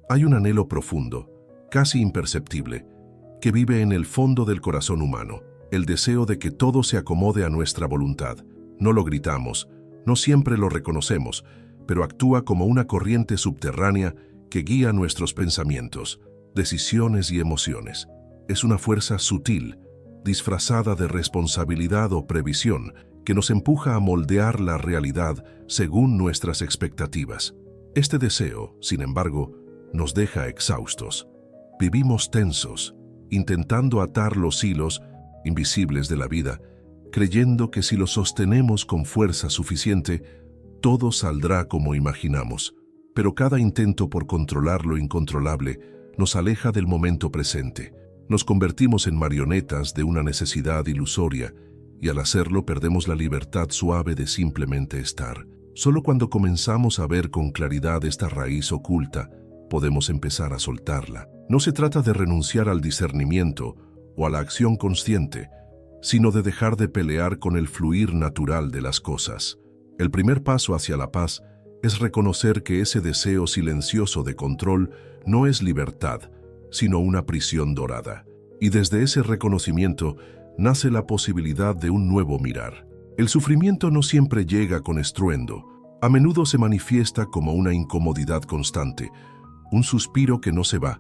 Hay un anhelo profundo, casi imperceptible, que vive en el fondo del corazón humano, el deseo de que todo se acomode a nuestra voluntad. No lo gritamos, no siempre lo reconocemos, pero actúa como una corriente subterránea que guía nuestros pensamientos, decisiones y emociones. Es una fuerza sutil, disfrazada de responsabilidad o previsión, que nos empuja a moldear la realidad según nuestras expectativas. Este deseo, sin embargo, nos deja exhaustos. Vivimos tensos, intentando atar los hilos invisibles de la vida, creyendo que si lo sostenemos con fuerza suficiente, todo saldrá como imaginamos. Pero cada intento por controlar lo incontrolable nos aleja del momento presente. Nos convertimos en marionetas de una necesidad ilusoria y al hacerlo perdemos la libertad suave de simplemente estar. Solo cuando comenzamos a ver con claridad esta raíz oculta, podemos empezar a soltarla. No se trata de renunciar al discernimiento o a la acción consciente, sino de dejar de pelear con el fluir natural de las cosas. El primer paso hacia la paz es reconocer que ese deseo silencioso de control no es libertad, sino una prisión dorada. Y desde ese reconocimiento nace la posibilidad de un nuevo mirar. El sufrimiento no siempre llega con estruendo. A menudo se manifiesta como una incomodidad constante, un suspiro que no se va,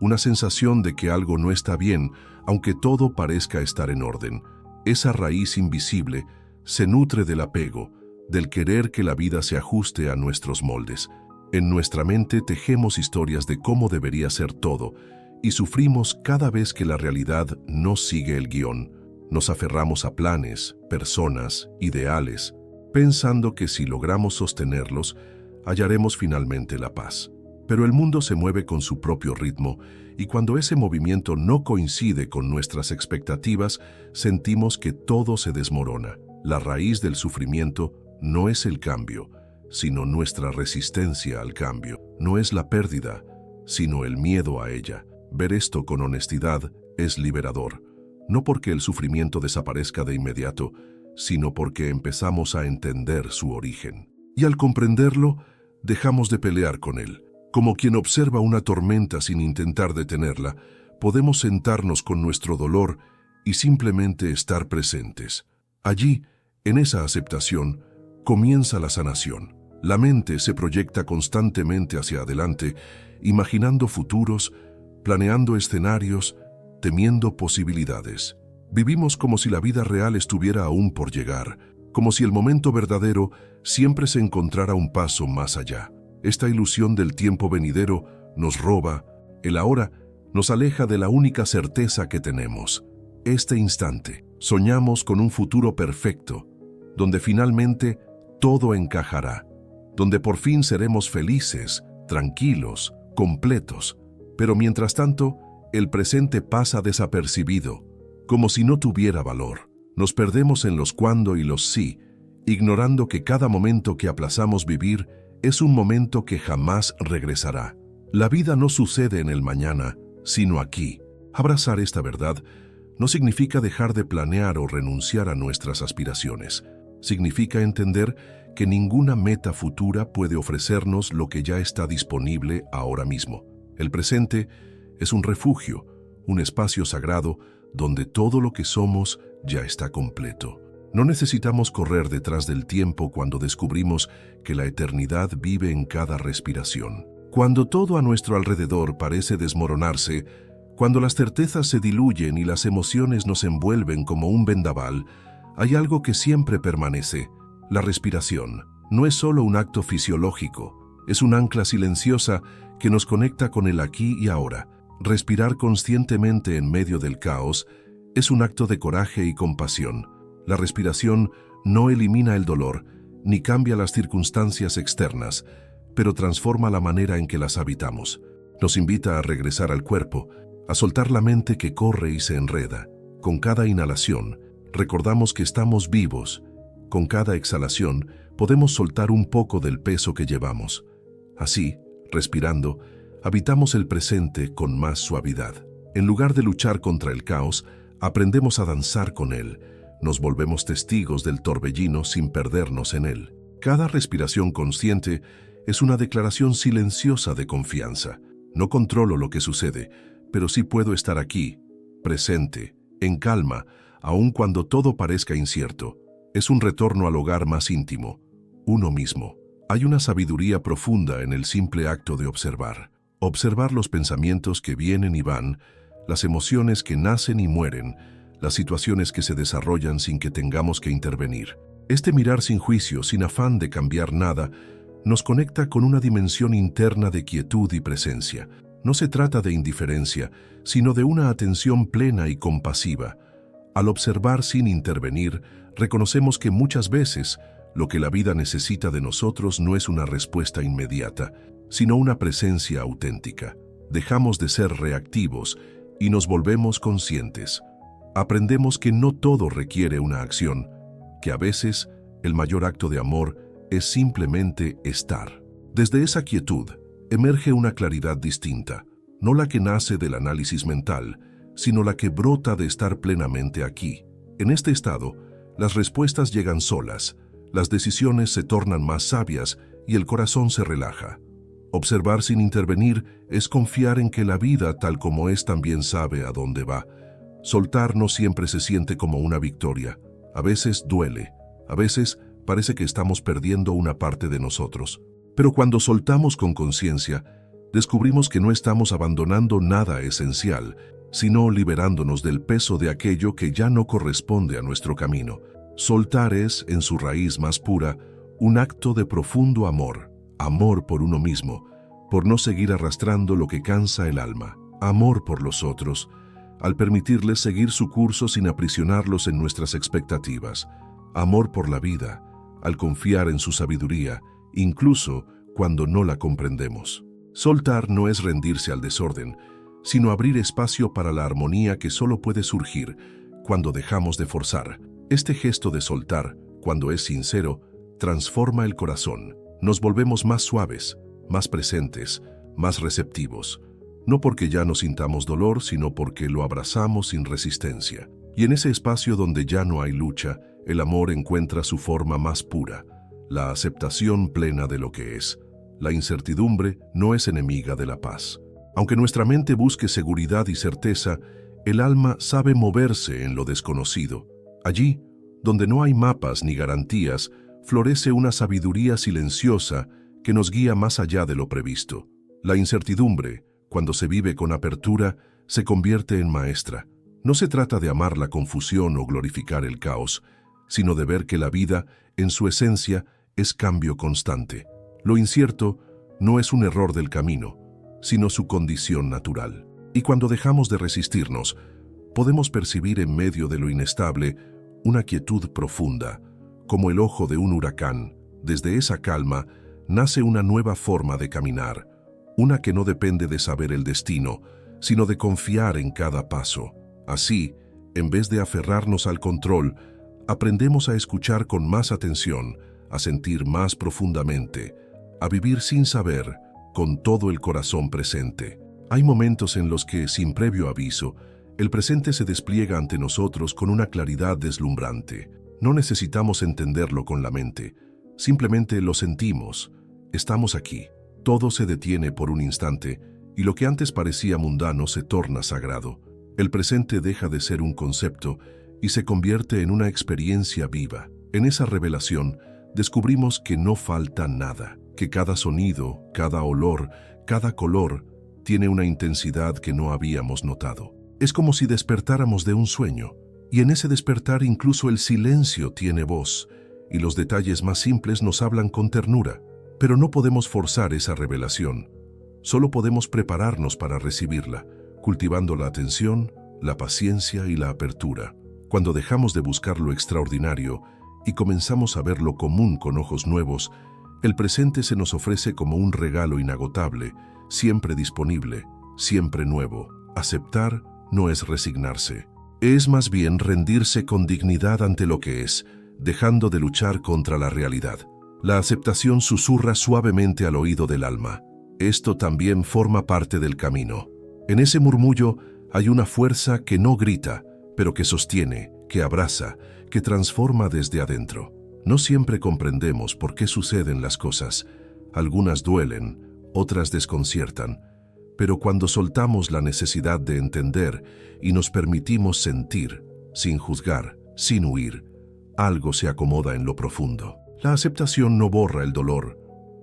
una sensación de que algo no está bien, aunque todo parezca estar en orden. Esa raíz invisible se nutre del apego, del querer que la vida se ajuste a nuestros moldes. En nuestra mente tejemos historias de cómo debería ser todo y sufrimos cada vez que la realidad no sigue el guión. Nos aferramos a planes, personas, ideales, pensando que si logramos sostenerlos, hallaremos finalmente la paz. Pero el mundo se mueve con su propio ritmo y cuando ese movimiento no coincide con nuestras expectativas, sentimos que todo se desmorona. La raíz del sufrimiento no es el cambio, sino nuestra resistencia al cambio. No es la pérdida, sino el miedo a ella. Ver esto con honestidad es liberador, no porque el sufrimiento desaparezca de inmediato, sino porque empezamos a entender su origen. Y al comprenderlo, dejamos de pelear con él. Como quien observa una tormenta sin intentar detenerla, podemos sentarnos con nuestro dolor y simplemente estar presentes. Allí, en esa aceptación, comienza la sanación. La mente se proyecta constantemente hacia adelante, imaginando futuros, planeando escenarios, temiendo posibilidades. Vivimos como si la vida real estuviera aún por llegar, como si el momento verdadero siempre se encontrara un paso más allá. Esta ilusión del tiempo venidero nos roba, el ahora nos aleja de la única certeza que tenemos, este instante. Soñamos con un futuro perfecto, donde finalmente todo encajará, donde por fin seremos felices, tranquilos, completos. Pero mientras tanto, el presente pasa desapercibido, como si no tuviera valor. Nos perdemos en los cuándo y los sí, ignorando que cada momento que aplazamos vivir es un momento que jamás regresará. La vida no sucede en el mañana, sino aquí. Abrazar esta verdad no significa dejar de planear o renunciar a nuestras aspiraciones. Significa entender que ninguna meta futura puede ofrecernos lo que ya está disponible ahora mismo. El presente es un refugio, un espacio sagrado donde todo lo que somos ya está completo. No necesitamos correr detrás del tiempo cuando descubrimos que la eternidad vive en cada respiración. Cuando todo a nuestro alrededor parece desmoronarse, cuando las certezas se diluyen y las emociones nos envuelven como un vendaval, hay algo que siempre permanece: la respiración. No es solo un acto fisiológico, es un ancla silenciosa que nos conecta con el aquí y ahora. Respirar conscientemente en medio del caos es un acto de coraje y compasión. La respiración no elimina el dolor, ni cambia las circunstancias externas, pero transforma la manera en que las habitamos. Nos invita a regresar al cuerpo, a soltar la mente que corre y se enreda. Con cada inhalación, recordamos que estamos vivos. Con cada exhalación, podemos soltar un poco del peso que llevamos. Así, respirando, habitamos el presente con más suavidad. En lugar de luchar contra el caos, aprendemos a danzar con él. Nos volvemos testigos del torbellino sin perdernos en él. Cada respiración consciente es una declaración silenciosa de confianza. No controlo lo que sucede, pero sí puedo estar aquí, presente, en calma, aun cuando todo parezca incierto. Es un retorno al hogar más íntimo, uno mismo. Hay una sabiduría profunda en el simple acto de observar. Observar los pensamientos que vienen y van, las emociones que nacen y mueren, las situaciones que se desarrollan sin que tengamos que intervenir. Este mirar sin juicio, sin afán de cambiar nada, nos conecta con una dimensión interna de quietud y presencia. No se trata de indiferencia, sino de una atención plena y compasiva. Al observar sin intervenir, reconocemos que muchas veces lo que la vida necesita de nosotros no es una respuesta inmediata, sino una presencia auténtica. Dejamos de ser reactivos y nos volvemos conscientes. Aprendemos que no todo requiere una acción, que a veces el mayor acto de amor es simplemente estar. Desde esa quietud emerge una claridad distinta, no la que nace del análisis mental, sino la que brota de estar plenamente aquí. En este estado, las respuestas llegan solas, las decisiones se tornan más sabias y el corazón se relaja. Observar sin intervenir es confiar en que la vida tal como es también sabe a dónde va. Soltar no siempre se siente como una victoria. A veces duele, a veces parece que estamos perdiendo una parte de nosotros. Pero cuando soltamos con conciencia, descubrimos que no estamos abandonando nada esencial, sino liberándonos del peso de aquello que ya no corresponde a nuestro camino. Soltar es, en su raíz más pura, un acto de profundo amor, amor por uno mismo, por no seguir arrastrando lo que cansa el alma, amor por los otros, al permitirles seguir su curso sin aprisionarlos en nuestras expectativas, amor por la vida, al confiar en su sabiduría, incluso cuando no la comprendemos. Soltar no es rendirse al desorden, sino abrir espacio para la armonía que solo puede surgir cuando dejamos de forzar. Este gesto de soltar, cuando es sincero, transforma el corazón. Nos volvemos más suaves, más presentes, más receptivos. No porque ya no sintamos dolor, sino porque lo abrazamos sin resistencia. Y en ese espacio donde ya no hay lucha, el amor encuentra su forma más pura, la aceptación plena de lo que es. La incertidumbre no es enemiga de la paz. Aunque nuestra mente busque seguridad y certeza, el alma sabe moverse en lo desconocido. Allí, donde no hay mapas ni garantías, florece una sabiduría silenciosa que nos guía más allá de lo previsto. La incertidumbre, cuando se vive con apertura, se convierte en maestra. No se trata de amar la confusión o glorificar el caos, sino de ver que la vida, en su esencia, es cambio constante. Lo incierto no es un error del camino, sino su condición natural. Y cuando dejamos de resistirnos, podemos percibir en medio de lo inestable una quietud profunda, como el ojo de un huracán. Desde esa calma nace una nueva forma de caminar, una que no depende de saber el destino, sino de confiar en cada paso. Así, en vez de aferrarnos al control, aprendemos a escuchar con más atención, a sentir más profundamente, a vivir sin saber, con todo el corazón presente. Hay momentos en los que, sin previo aviso, el presente se despliega ante nosotros con una claridad deslumbrante. No necesitamos entenderlo con la mente, simplemente lo sentimos. Estamos aquí. Todo se detiene por un instante y lo que antes parecía mundano se torna sagrado. El presente deja de ser un concepto y se convierte en una experiencia viva. En esa revelación, descubrimos que no falta nada, que cada sonido, cada olor, cada color tiene una intensidad que no habíamos notado. Es como si despertáramos de un sueño, y en ese despertar incluso el silencio tiene voz, y los detalles más simples nos hablan con ternura. Pero no podemos forzar esa revelación, solo podemos prepararnos para recibirla, cultivando la atención, la paciencia y la apertura. Cuando dejamos de buscar lo extraordinario y comenzamos a ver lo común con ojos nuevos, el presente se nos ofrece como un regalo inagotable, siempre disponible, siempre nuevo. Aceptar no es resignarse, es más bien rendirse con dignidad ante lo que es, dejando de luchar contra la realidad. La aceptación susurra suavemente al oído del alma. Esto también forma parte del camino. En ese murmullo hay una fuerza que no grita, pero que sostiene, que abraza, que transforma desde adentro. No siempre comprendemos por qué suceden las cosas. Algunas duelen, otras desconciertan, Pero cuando soltamos la necesidad de entender y nos permitimos sentir, sin juzgar, sin huir, algo se acomoda en lo profundo. La aceptación no borra el dolor,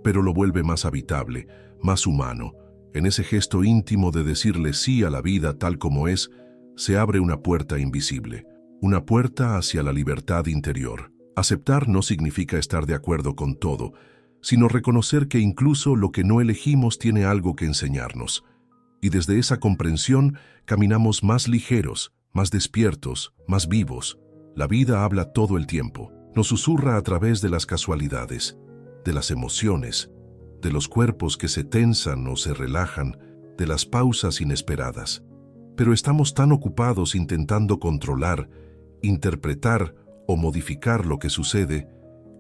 pero lo vuelve más habitable, más humano. En ese gesto íntimo de decirle sí a la vida tal como es, se abre una puerta invisible, una puerta hacia la libertad interior. Aceptar no significa estar de acuerdo con todo, sino reconocer que incluso lo que no elegimos tiene algo que enseñarnos. Y desde esa comprensión caminamos más ligeros, más despiertos, más vivos. La vida habla todo el tiempo, nos susurra a través de las casualidades, de las emociones, de los cuerpos que se tensan o se relajan, de las pausas inesperadas. Pero estamos tan ocupados intentando controlar, interpretar o modificar lo que sucede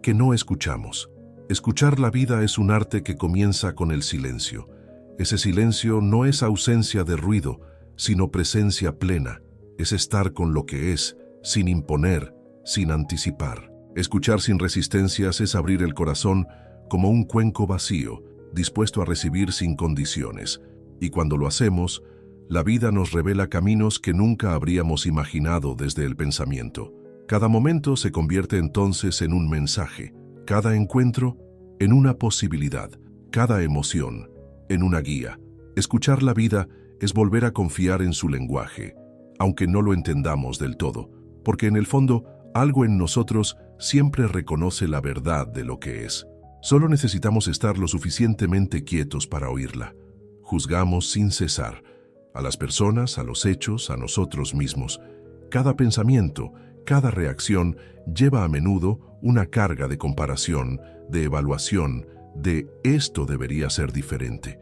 que no escuchamos. Escuchar la vida es un arte que comienza con el silencio. Ese silencio no es ausencia de ruido, sino presencia plena. Es estar con lo que es, sin imponer, sin anticipar. Escuchar sin resistencias es abrir el corazón como un cuenco vacío, dispuesto a recibir sin condiciones. Y cuando lo hacemos, la vida nos revela caminos que nunca habríamos imaginado desde el pensamiento. Cada momento se convierte entonces en un mensaje, cada encuentro en una posibilidad, cada emoción en una guía. Escuchar la vida es volver a confiar en su lenguaje, aunque no lo entendamos del todo, porque en el fondo algo en nosotros siempre reconoce la verdad de lo que es. Solo necesitamos estar lo suficientemente quietos para oírla. Juzgamos sin cesar, a las personas, a los hechos, a nosotros mismos. Cada pensamiento, cada reacción lleva a menudo una carga de comparación, de evaluación, de esto debería ser diferente.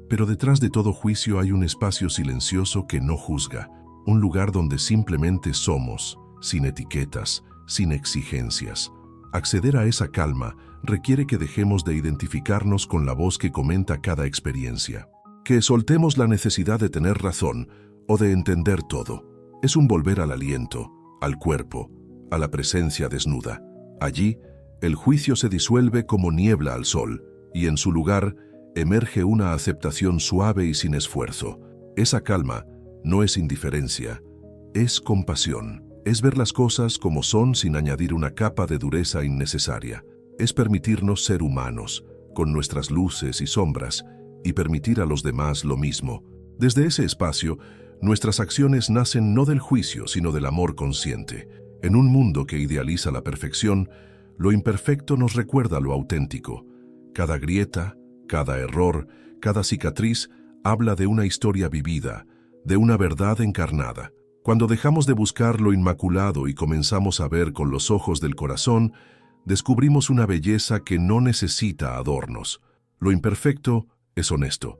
Pero detrás de todo juicio hay un espacio silencioso que no juzga, un lugar donde simplemente somos, sin etiquetas, sin exigencias. Acceder a esa calma requiere que dejemos de identificarnos con la voz que comenta cada experiencia, que soltemos la necesidad de tener razón o de entender todo. Es un volver al aliento, al cuerpo, a la presencia desnuda. Allí, el juicio se disuelve como niebla al sol, y en su lugar emerge una aceptación suave y sin esfuerzo. Esa calma no es indiferencia, es compasión. Es ver las cosas como son sin añadir una capa de dureza innecesaria. Es permitirnos ser humanos, con nuestras luces y sombras, y permitir a los demás lo mismo. Desde ese espacio, nuestras acciones nacen no del juicio, sino del amor consciente. En un mundo que idealiza la perfección, lo imperfecto nos recuerda lo auténtico. Cada grieta, cada error, cada cicatriz habla de una historia vivida, de una verdad encarnada. Cuando dejamos de buscar lo inmaculado y comenzamos a ver con los ojos del corazón, descubrimos una belleza que no necesita adornos. Lo imperfecto es honesto,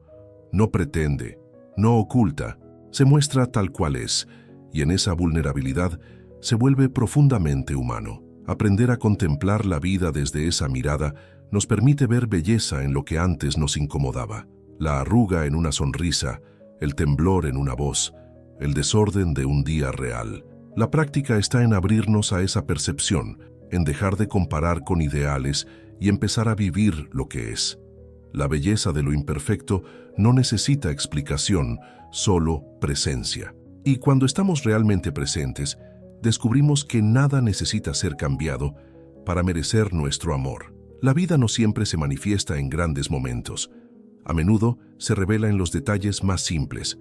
no pretende, no oculta, se muestra tal cual es, y en esa vulnerabilidad se vuelve profundamente humano. Aprender a contemplar la vida desde esa mirada nos permite ver belleza en lo que antes nos incomodaba. La arruga en una sonrisa, el temblor en una voz, el desorden de un día real. La práctica está en abrirnos a esa percepción, en dejar de comparar con ideales y empezar a vivir lo que es. La belleza de lo imperfecto no necesita explicación, solo presencia. Y cuando estamos realmente presentes, descubrimos que nada necesita ser cambiado para merecer nuestro amor. La vida no siempre se manifiesta en grandes momentos. A menudo se revela en los detalles más simples: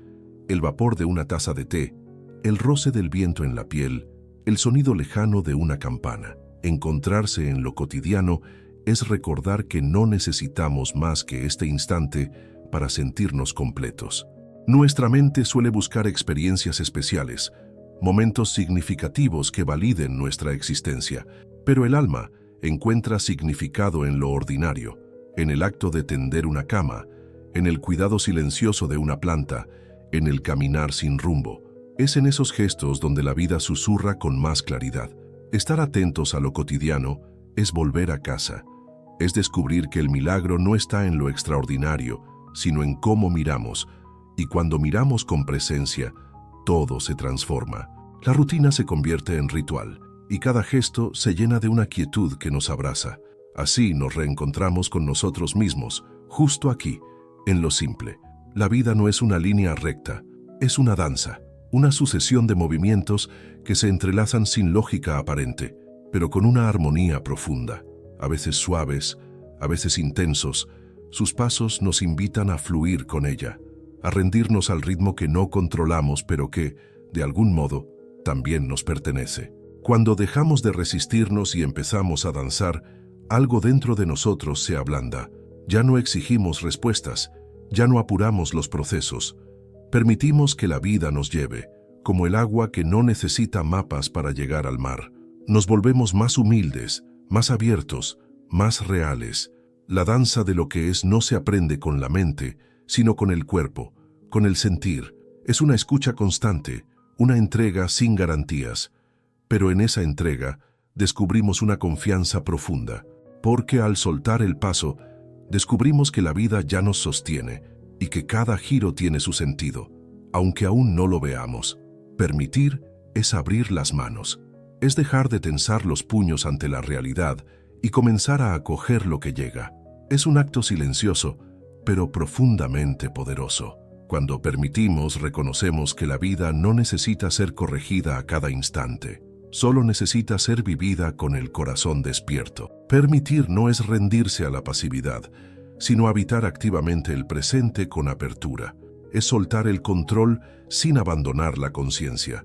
el vapor de una taza de té, el roce del viento en la piel, el sonido lejano de una campana. Encontrarse en lo cotidiano es recordar que no necesitamos más que este instante para sentirnos completos. Nuestra mente suele buscar experiencias especiales, momentos significativos que validen nuestra existencia, pero el alma encuentra significado en lo ordinario, en el acto de tender una cama, en el cuidado silencioso de una planta, en el caminar sin rumbo. Es en esos gestos donde la vida susurra con más claridad. Estar atentos a lo cotidiano es volver a casa. Es descubrir que el milagro no está en lo extraordinario, sino en cómo miramos. Y cuando miramos con presencia, todo se transforma. La rutina se convierte en ritual, y cada gesto se llena de una quietud que nos abraza. Así nos reencontramos con nosotros mismos, justo aquí, en lo simple. La vida no es una línea recta, es una danza, una sucesión de movimientos que se entrelazan sin lógica aparente, pero con una armonía profunda, a veces suaves, a veces intensos. Sus pasos nos invitan a fluir con ella, a rendirnos al ritmo que no controlamos, pero que, de algún modo, también nos pertenece. Cuando dejamos de resistirnos y empezamos a danzar, algo dentro de nosotros se ablanda. Ya no exigimos respuestas, ya no apuramos los procesos. Permitimos que la vida nos lleve, como el agua que no necesita mapas para llegar al mar. Nos volvemos más humildes, más abiertos, más reales. La danza de lo que es no se aprende con la mente, sino con el cuerpo, con el sentir. Es una escucha constante, una entrega sin garantías. Pero en esa entrega descubrimos una confianza profunda, porque al soltar el paso, descubrimos que la vida ya nos sostiene y que cada giro tiene su sentido, aunque aún no lo veamos. Permitir es abrir las manos, es dejar de tensar los puños ante la realidad y comenzar a acoger lo que llega. Es un acto silencioso, pero profundamente poderoso. Cuando permitimos, reconocemos que la vida no necesita ser corregida a cada instante. Solo necesita ser vivida con el corazón despierto. Permitir no es rendirse a la pasividad, sino habitar activamente el presente con apertura. Es soltar el control sin abandonar la conciencia.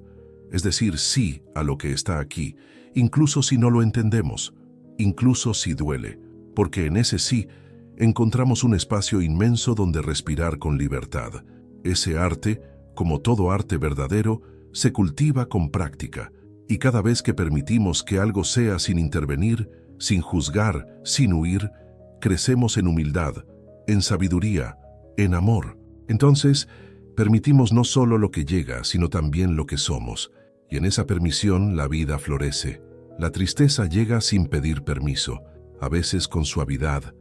Es decir sí a lo que está aquí, incluso si no lo entendemos, incluso si duele, porque en ese sí encontramos un espacio inmenso donde respirar con libertad. Ese arte, como todo arte verdadero, se cultiva con práctica. Y cada vez que permitimos que algo sea sin intervenir, sin juzgar, sin huir, crecemos en humildad, en sabiduría, en amor. Entonces, permitimos no solo lo que llega, sino también lo que somos. Y en esa permisión la vida florece. La tristeza llega sin pedir permiso, a veces con suavidad,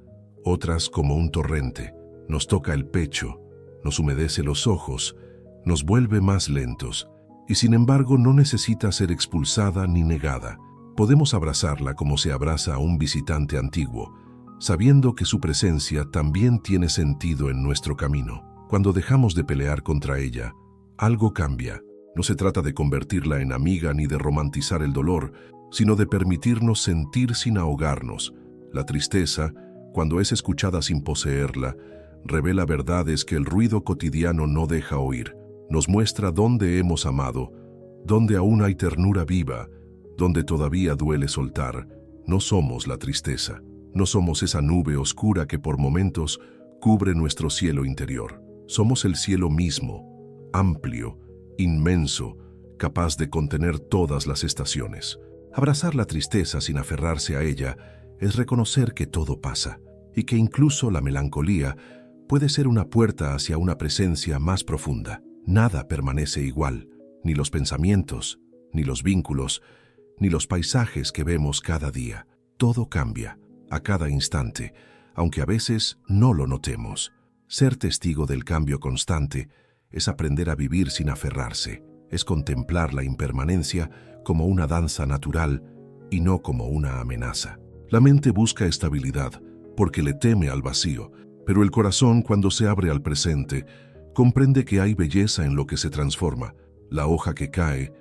otras como un torrente. Nos toca el pecho, nos humedece los ojos, nos vuelve más lentos. Y sin embargo no necesita ser expulsada ni negada. Podemos abrazarla como se abraza a un visitante antiguo, sabiendo que su presencia también tiene sentido en nuestro camino. Cuando dejamos de pelear contra ella, algo cambia. No se trata de convertirla en amiga ni de romantizar el dolor, sino de permitirnos sentir sin ahogarnos. La tristeza, cuando es escuchada sin poseerla, revela verdades que el ruido cotidiano no deja oír. Nos muestra dónde hemos amado, dónde aún hay ternura viva, dónde todavía duele soltar. No somos la tristeza, no somos esa nube oscura que por momentos cubre nuestro cielo interior. Somos el cielo mismo, amplio, inmenso, capaz de contener todas las estaciones. Abrazar la tristeza sin aferrarse a ella es reconocer que todo pasa y que incluso la melancolía puede ser una puerta hacia una presencia más profunda. Nada permanece igual, ni los pensamientos, ni los vínculos, ni los paisajes que vemos cada día. Todo cambia, a cada instante, aunque a veces no lo notemos. Ser testigo del cambio constante es aprender a vivir sin aferrarse, es contemplar la impermanencia como una danza natural y no como una amenaza. La mente busca estabilidad porque le teme al vacío, pero el corazón, cuando se abre al presente, comprende que hay belleza en lo que se transforma, la hoja que cae,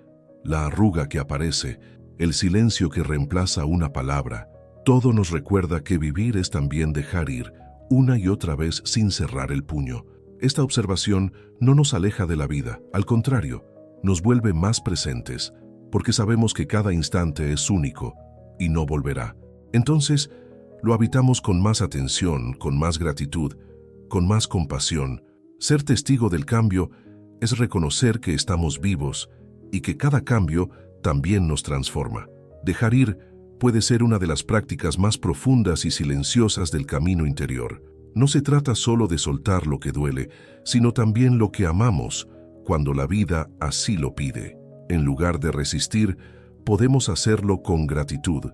la arruga que aparece, el silencio que reemplaza una palabra. Todo nos recuerda que vivir es también dejar ir, una y otra vez sin cerrar el puño. Esta observación no nos aleja de la vida, al contrario, nos vuelve más presentes, porque sabemos que cada instante es único y no volverá. Entonces, lo habitamos con más atención, con más gratitud, con más compasión. Ser testigo del cambio es reconocer que estamos vivos y que cada cambio también nos transforma. Dejar ir puede ser una de las prácticas más profundas y silenciosas del camino interior. No se trata solo de soltar lo que duele, sino también lo que amamos, cuando la vida así lo pide. En lugar de resistir, podemos hacerlo con gratitud,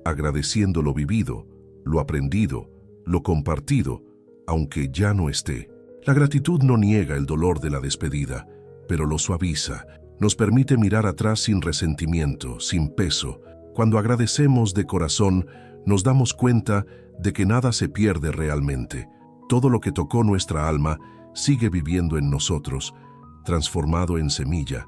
agradeciendo lo vivido, lo aprendido, lo compartido, aunque ya no esté. La gratitud no niega el dolor de la despedida, pero lo suaviza, nos permite mirar atrás sin resentimiento, sin peso. Cuando agradecemos de corazón, nos damos cuenta de que nada se pierde realmente. Todo lo que tocó nuestra alma sigue viviendo en nosotros, transformado en semilla,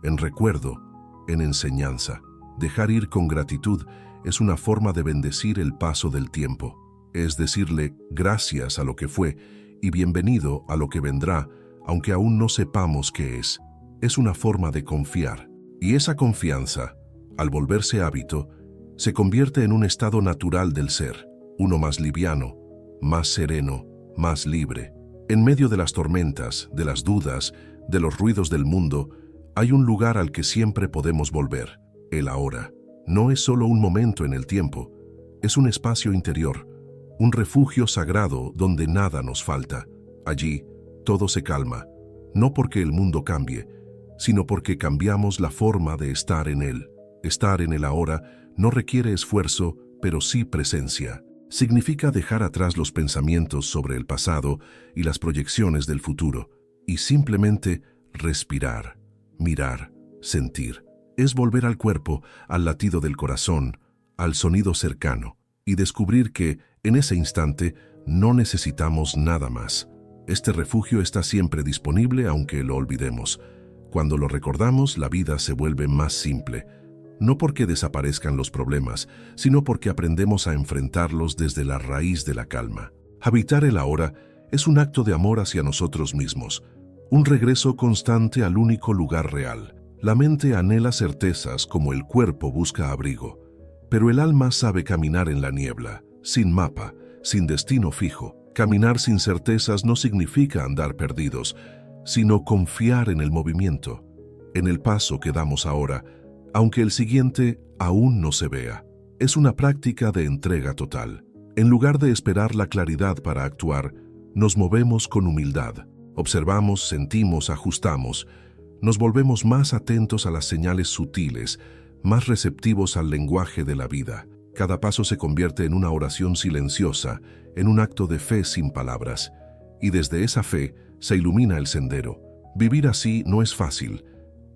en recuerdo, en enseñanza. Dejar ir con gratitud es una forma de bendecir el paso del tiempo. Es decirle gracias a lo que fue y bienvenido a lo que vendrá, aunque aún no sepamos qué es. Es una forma de confiar. Y esa confianza, al volverse hábito, se convierte en un estado natural del ser, uno más liviano, más sereno, más libre. En medio de las tormentas, de las dudas, de los ruidos del mundo, hay un lugar al que siempre podemos volver, el ahora. No es solo un momento en el tiempo, es un espacio interior, un refugio sagrado donde nada nos falta. Allí, todo se calma, no porque el mundo cambie, sino porque cambiamos la forma de estar en él. Estar en el ahora no requiere esfuerzo, pero sí presencia. Significa dejar atrás los pensamientos sobre el pasado y las proyecciones del futuro, y simplemente respirar, mirar, sentir. Es volver al cuerpo, al latido del corazón, al sonido cercano, y descubrir que, en ese instante, no necesitamos nada más. Este refugio está siempre disponible aunque lo olvidemos. Cuando lo recordamos, la vida se vuelve más simple. No porque desaparezcan los problemas, sino porque aprendemos a enfrentarlos desde la raíz de la calma. Habitar el ahora es un acto de amor hacia nosotros mismos, un regreso constante al único lugar real. La mente anhela certezas como el cuerpo busca abrigo, pero el alma sabe caminar en la niebla, sin mapa, sin destino fijo. Caminar sin certezas no significa andar perdidos, sino confiar en el movimiento, en el paso que damos ahora, aunque el siguiente aún no se vea. Es una práctica de entrega total. En lugar de esperar la claridad para actuar, nos movemos con humildad. Observamos, sentimos, ajustamos. Nos volvemos más atentos a las señales sutiles, más receptivos al lenguaje de la vida. Cada paso se convierte en una oración silenciosa, en un acto de fe sin palabras. Y desde esa fe se ilumina el sendero. Vivir así no es fácil,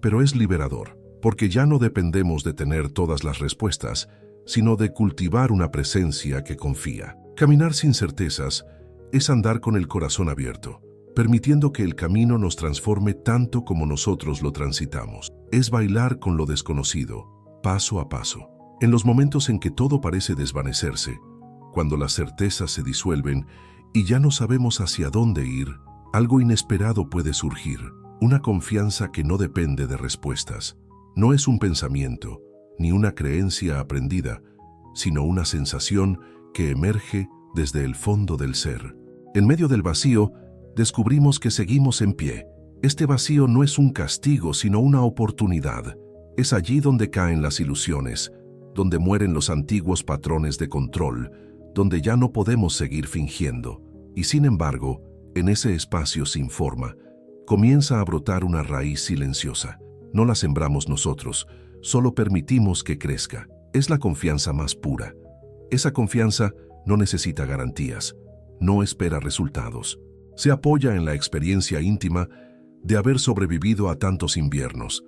pero es liberador, porque ya no dependemos de tener todas las respuestas, sino de cultivar una presencia que confía. Caminar sin certezas es andar con el corazón abierto, permitiendo que el camino nos transforme tanto como nosotros lo transitamos. Es bailar con lo desconocido, paso a paso. En los momentos en que todo parece desvanecerse, cuando las certezas se disuelven y ya no sabemos hacia dónde ir, algo inesperado puede surgir, una confianza que no depende de respuestas. No es un pensamiento, ni una creencia aprendida, sino una sensación que emerge desde el fondo del ser. En medio del vacío, descubrimos que seguimos en pie. Este vacío no es un castigo, sino una oportunidad. Es allí donde caen las ilusiones, donde mueren los antiguos patrones de control, donde ya no podemos seguir fingiendo. Y sin embargo, en ese espacio sin forma, comienza a brotar una raíz silenciosa. No la sembramos nosotros, solo permitimos que crezca. Es la confianza más pura. Esa confianza no necesita garantías, no espera resultados. Se apoya en la experiencia íntima de haber sobrevivido a tantos inviernos,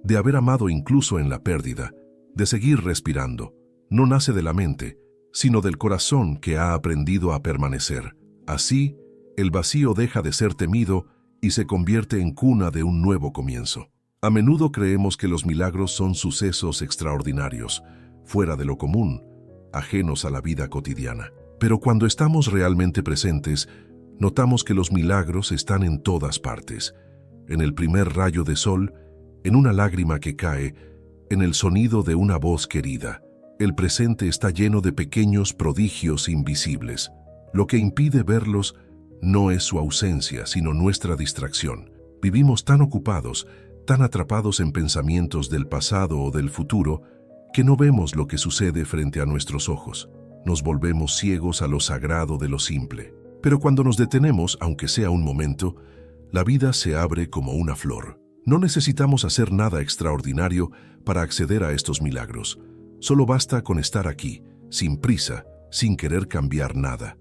de haber amado incluso en la pérdida, de seguir respirando. No nace de la mente, sino del corazón que ha aprendido a permanecer. Así, el vacío deja de ser temido y se convierte en cuna de un nuevo comienzo. A menudo creemos que los milagros son sucesos extraordinarios, fuera de lo común, ajenos a la vida cotidiana. Pero cuando estamos realmente presentes, notamos que los milagros están en todas partes. En el primer rayo de sol, en una lágrima que cae, en el sonido de una voz querida. El presente está lleno de pequeños prodigios invisibles. Lo que impide verlos no es su ausencia, sino nuestra distracción. Vivimos tan ocupados, tan atrapados en pensamientos del pasado o del futuro, que no vemos lo que sucede frente a nuestros ojos. Nos volvemos ciegos a lo sagrado de lo simple. Pero cuando nos detenemos, aunque sea un momento, la vida se abre como una flor. No necesitamos hacer nada extraordinario para acceder a estos milagros. Solo basta con estar aquí, sin prisa, sin querer cambiar nada.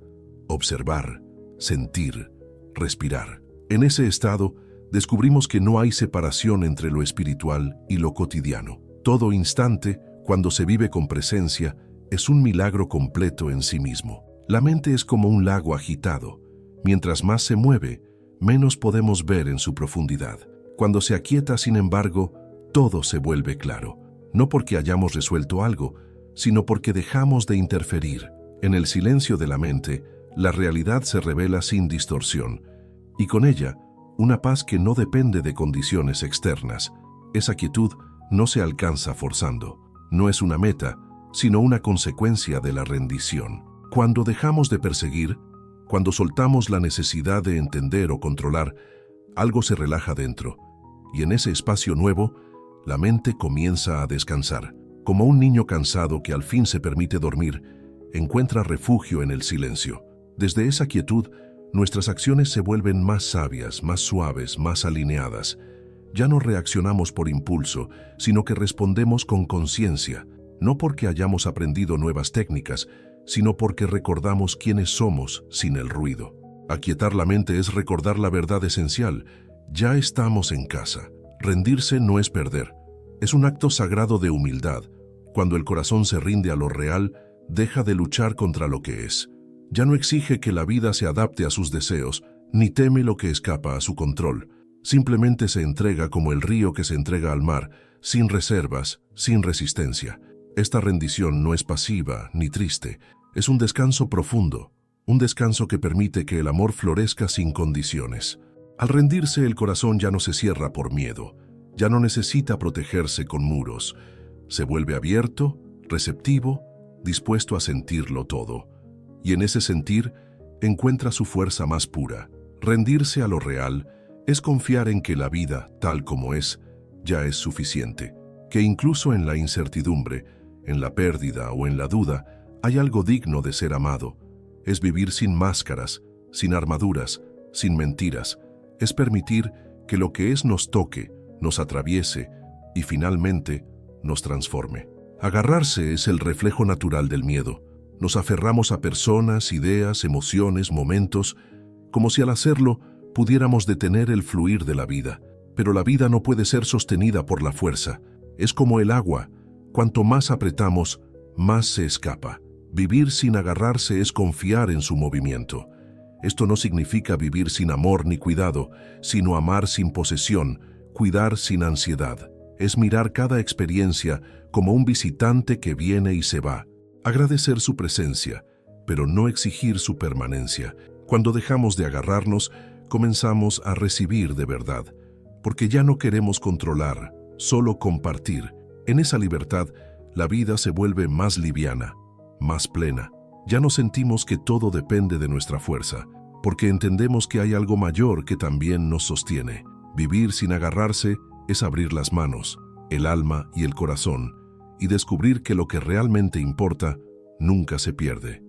Observar, sentir, respirar. En ese estado, descubrimos que no hay separación entre lo espiritual y lo cotidiano. Todo instante, cuando se vive con presencia, es un milagro completo en sí mismo. La mente es como un lago agitado. Mientras más se mueve, menos podemos ver en su profundidad. Cuando se aquieta, sin embargo, todo se vuelve claro. No porque hayamos resuelto algo, sino porque dejamos de interferir. En el silencio de la mente, la realidad se revela sin distorsión, y con ella, una paz que no depende de condiciones externas. Esa quietud no se alcanza forzando. No es una meta, sino una consecuencia de la rendición. Cuando dejamos de perseguir, cuando soltamos la necesidad de entender o controlar, algo se relaja dentro, y en ese espacio nuevo, la mente comienza a descansar. Como un niño cansado que al fin se permite dormir, encuentra refugio en el silencio. Desde esa quietud, nuestras acciones se vuelven más sabias, más suaves, más alineadas. Ya no reaccionamos por impulso, sino que respondemos con conciencia, no porque hayamos aprendido nuevas técnicas, sino porque recordamos quiénes somos sin el ruido. Aquietar la mente es recordar la verdad esencial. Ya estamos en casa. Rendirse no es perder. Es un acto sagrado de humildad. Cuando el corazón se rinde a lo real, deja de luchar contra lo que es. Ya no exige que la vida se adapte a sus deseos, ni teme lo que escapa a su control. Simplemente se entrega como el río que se entrega al mar, sin reservas, sin resistencia. Esta rendición no es pasiva ni triste, es un descanso profundo, un descanso que permite que el amor florezca sin condiciones. Al rendirse, el corazón ya no se cierra por miedo, ya no necesita protegerse con muros. Se vuelve abierto, receptivo, dispuesto a sentirlo todo. Y en ese sentir, encuentra su fuerza más pura. Rendirse a lo real es confiar en que la vida, tal como es, ya es suficiente, que incluso en la incertidumbre, en la pérdida o en la duda, hay algo digno de ser amado. Es vivir sin máscaras, sin armaduras, sin mentiras. Es permitir que lo que es nos toque, nos atraviese y finalmente nos transforme. Agarrarse es el reflejo natural del miedo. Nos aferramos a personas, ideas, emociones, momentos, como si al hacerlo pudiéramos detener el fluir de la vida. Pero la vida no puede ser sostenida por la fuerza. Es como el agua. Cuanto más apretamos, más se escapa. Vivir sin agarrarse es confiar en su movimiento. Esto no significa vivir sin amor ni cuidado, sino amar sin posesión, cuidar sin ansiedad. Es mirar cada experiencia como un visitante que viene y se va. Agradecer su presencia, pero no exigir su permanencia. Cuando dejamos de agarrarnos, comenzamos a recibir de verdad, porque ya no queremos controlar, solo compartir. En esa libertad, la vida se vuelve más liviana, más plena. Ya no sentimos que todo depende de nuestra fuerza, porque entendemos que hay algo mayor que también nos sostiene. Vivir sin agarrarse es abrir las manos, el alma y el corazón, y descubrir que lo que realmente importa nunca se pierde.